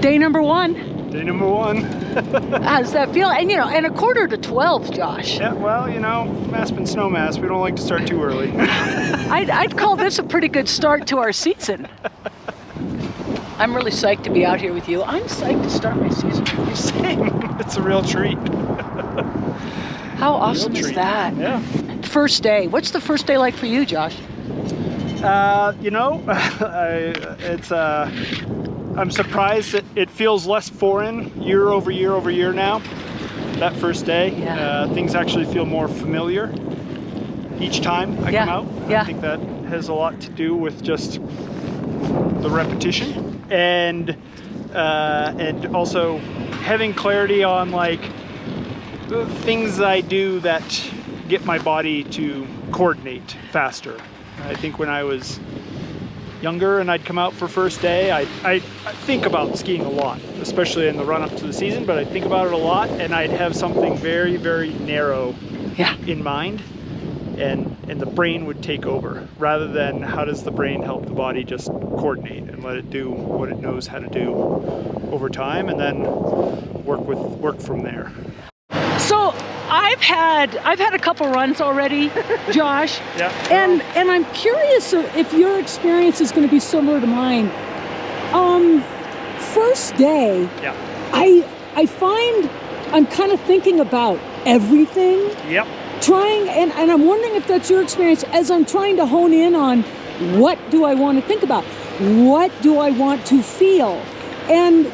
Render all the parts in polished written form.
Day number one. Day number one. How does that feel? And you know, and 11:45, Josh. Yeah, well, you know, Aspen Snowmass, we don't like to start too early. I'd call this a pretty good start to our season. I'm really psyched to be out here with you. I'm psyched to start my season with you. Same. It's a real treat. How awesome is that? Yeah. First day. What's the first day like for you, Josh? You know, I'm surprised that it feels less foreign year over year now. That first day, Yeah. Things actually feel more familiar each time I come out. Yeah. I think that has a lot to do with just the repetition and also having clarity on like the things I do that get my body to coordinate faster. I think when I was younger and I'd come out for first day, I think about skiing a lot, especially in the run up to the season, but I'd think about it a lot and I'd have something very, very narrow in mind, and the brain would take over rather than how does the brain help the body just coordinate and let it do what it knows how to do over time, and then work from there. So I've had a couple runs already, Josh. Yeah. And I'm curious if your experience is going to be similar to mine. First day, Yeah. I find I'm kind of thinking about everything. Yep. Trying, and I'm wondering if that's your experience as I'm trying to hone in on what do I want to think about? What do I want to feel? And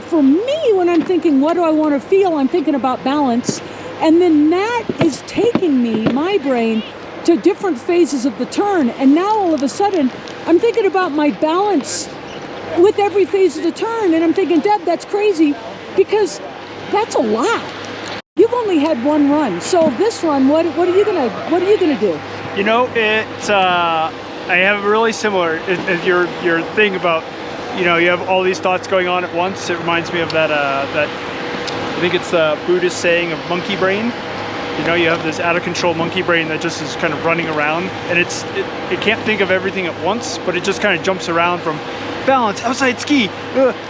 for me, when I'm thinking, what do I want to feel? I'm thinking about balance. And then that is taking me, my brain, to different phases of the turn. And now all of a sudden, I'm thinking about my balance with every phase of the turn. And I'm thinking, Deb, that's crazy because that's a lot. You've only had one run. So this run, what are you gonna do? You know, I have a really similar, your thing about, you know, you have all these thoughts going on at once. It reminds me of that I think it's the Buddhist saying of monkey brain. You know, you have this out of control monkey brain that just is kind of running around, and it can't think of everything at once, but it just kind of jumps around from balance, outside ski,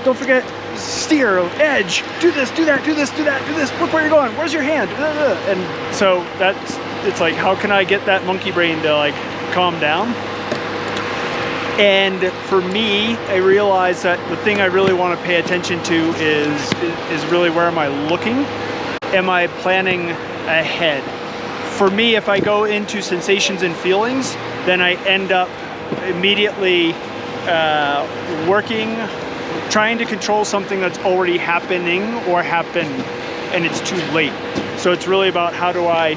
don't forget steer, edge, do this, do that, do this, do that, do this, look where you're going, where's your hand, and so it's like, how can I get that monkey brain to like calm down? And for me, I realized that the thing I really want to pay attention to is really, where am I looking? Am I planning ahead? For me, if I go into sensations and feelings, then I end up immediately trying to control something that's already happening or happened, and it's too late. So it's really about how do I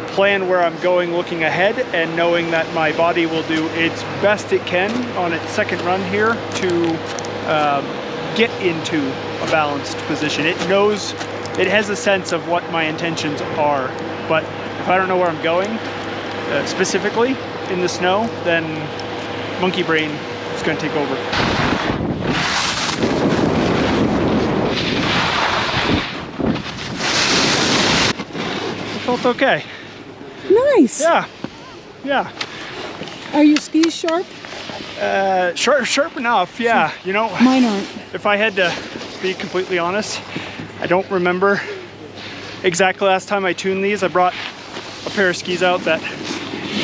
plan where I'm going looking ahead, and knowing that my body will do its best it can on its second run here to get into a balanced position. It knows, it has a sense of what my intentions are, but if I don't know where I'm going specifically in the snow, then monkey brain is going to take over. Felt okay. Nice. Yeah. Are your skis sharp? Sharp enough, yeah. You know, mine aren't. If I had to be completely honest, I don't remember exactly last time I tuned these. I brought a pair of skis out that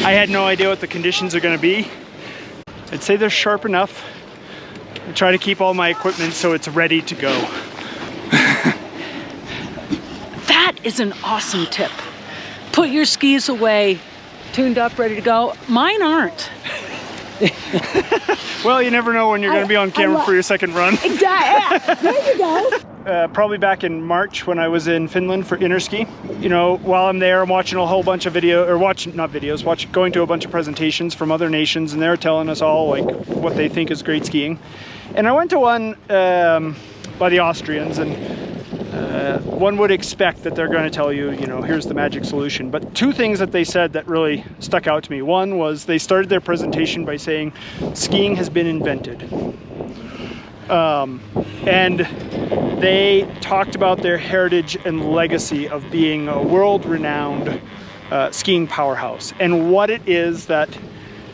I had no idea what the conditions are going to be. I'd say they're sharp enough. I try to keep all my equipment so it's ready to go. That is an awesome tip. Put your skis away, tuned up, ready to go. Mine aren't. Well, you never know when you're going to be on camera for your second run. Exactly. There you go. Probably back in March when I was in Finland for Interski. You know, while I'm there, I'm watching a whole bunch of going to a bunch of presentations from other nations, and they're telling us all like what they think is great skiing. And I went to one by the Austrians, and one would expect that they're going to tell you, you know, here's the magic solution. But two things that they said that really stuck out to me. One was they started their presentation by saying skiing has been invented. And they talked about their heritage and legacy of being a world-renowned skiing powerhouse and what it is that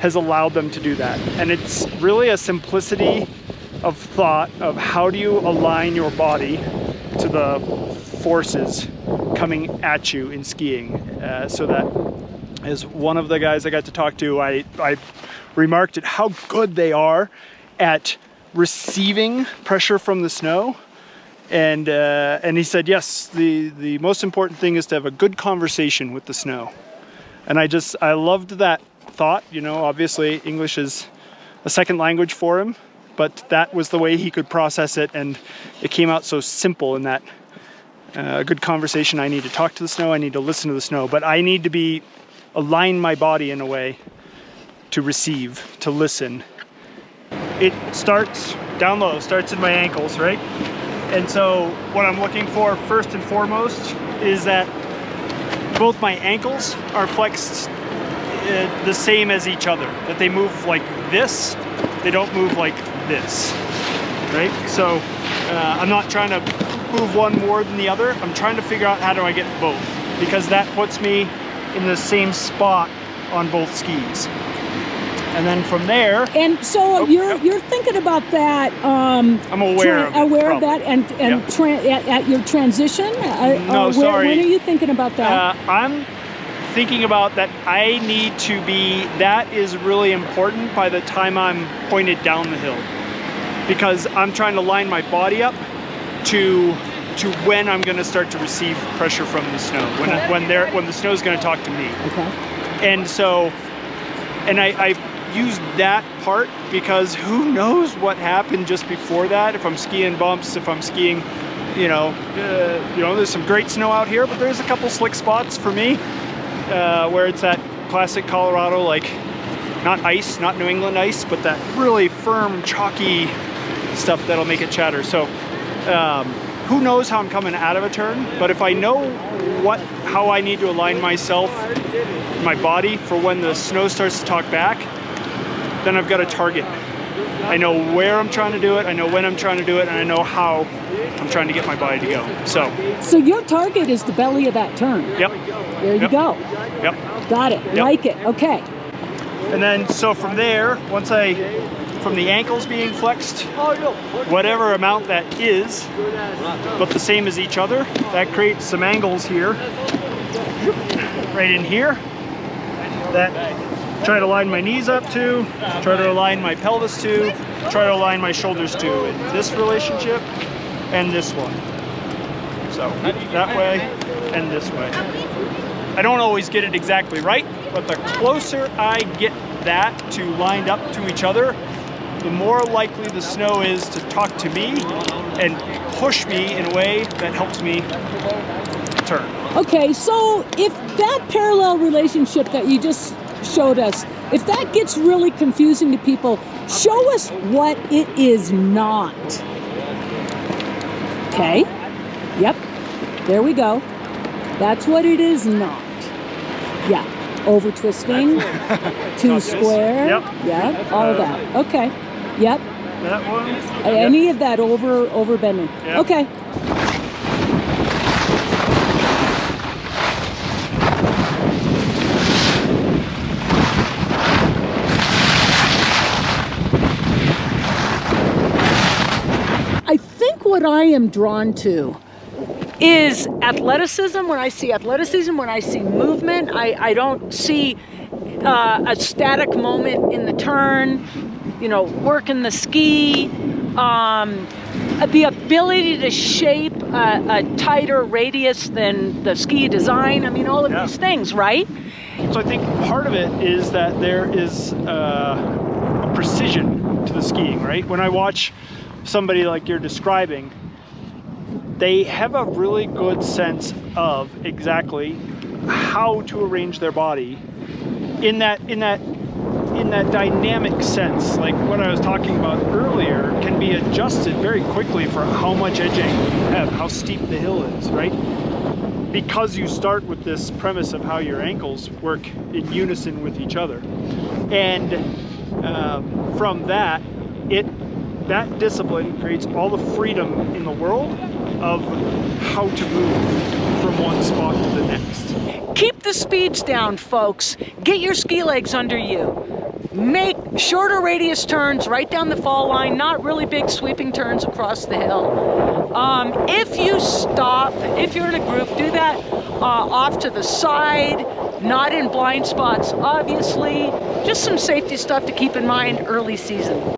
has allowed them to do that. And it's really a simplicity of thought of how do you align your body to the forces coming at you in skiing, so that as one of the guys I got to talk to, I remarked at how good they are at receiving pressure from the snow. And he said, yes, the most important thing is to have a good conversation with the snow. And I loved that thought. You know, obviously English is a second language for him, but that was the way he could process it, and it came out so simple in that a good conversation. I need to talk to the snow, I need to listen to the snow, but I need to align my body in a way to receive, to listen. It starts down low, starts in my ankles, right? And so what I'm looking for first and foremost is that both my ankles are flexed the same as each other, that they move like this, they don't move like this, right? So I'm not trying to move one more than the other. I'm trying to figure out how do I get both, because that puts me in the same spot on both skis. And then from there, and so you're thinking about that. I'm aware of that, and at your transition. No, sorry. When are you thinking about that? I'm thinking about that. I need to be. That is really important by the time I'm pointed down the hill, because I'm trying to line my body up to when I'm going to start to receive pressure from the snow. When the snow is going to talk to me. Okay. And so, and I use that part because who knows what happened just before that. If I'm skiing bumps, if I'm skiing, there's some great snow out here, but there's a couple slick spots for me where it's that classic Colorado, like not ice, not New England ice, but that really firm, chalky stuff that'll make it chatter. So who knows how I'm coming out of a turn, but if I know how I need to align myself, my body, for when the snow starts to talk back, then I've got a target. I know where I'm trying to do it, I know when I'm trying to do it, and I know how I'm trying to get my body to go. So your target is the belly of that turn. Yep. There you go. Yep. Got it. Yep. Like it. Okay. And then, so from there, from the ankles being flexed, whatever amount that is, but the same as each other, that creates some angles here, right in here, that try to line my knees up to, try to align my pelvis to, try to align my shoulders to, in this relationship and this one. So that way and this way. I don't always get it exactly right, but the closer I get that to lined up to each other, the more likely the snow is to talk to me and push me in a way that helps me turn. Okay, so if that parallel relationship that you just showed us, if that gets really confusing to people, show us what it is not. Okay. Yep. There we go. That's what it is not. Yeah. Over twisting, too square. Yep. Yeah. All of that. Okay. Yep. That one. Any of that over bending. Yep. Okay. What I am drawn to is athleticism. When I see athleticism, when I see movement, I don't see a static moment in the turn, working the ski, the ability to shape a tighter radius than the ski design. I mean, all of these things, right? So I think part of it is that there is a precision to the skiing, right? When I watch somebody like you're describing, they have a really good sense of exactly how to arrange their body in that dynamic sense. Like what I was talking about earlier can be adjusted very quickly for how much edge angle you have, how steep the hill is, right? Because you start with this premise of how your ankles work in unison with each other. And from that, that discipline creates all the freedom in the world of how to move from one spot to the next. Keep the speeds down, folks. Get your ski legs under you. make shorter radius turns right down the fall line, not really big sweeping turns across the hill. If you stop, if you're in a group, do that off to the side, not in blind spots, obviously. Just some safety stuff to keep in mind early season.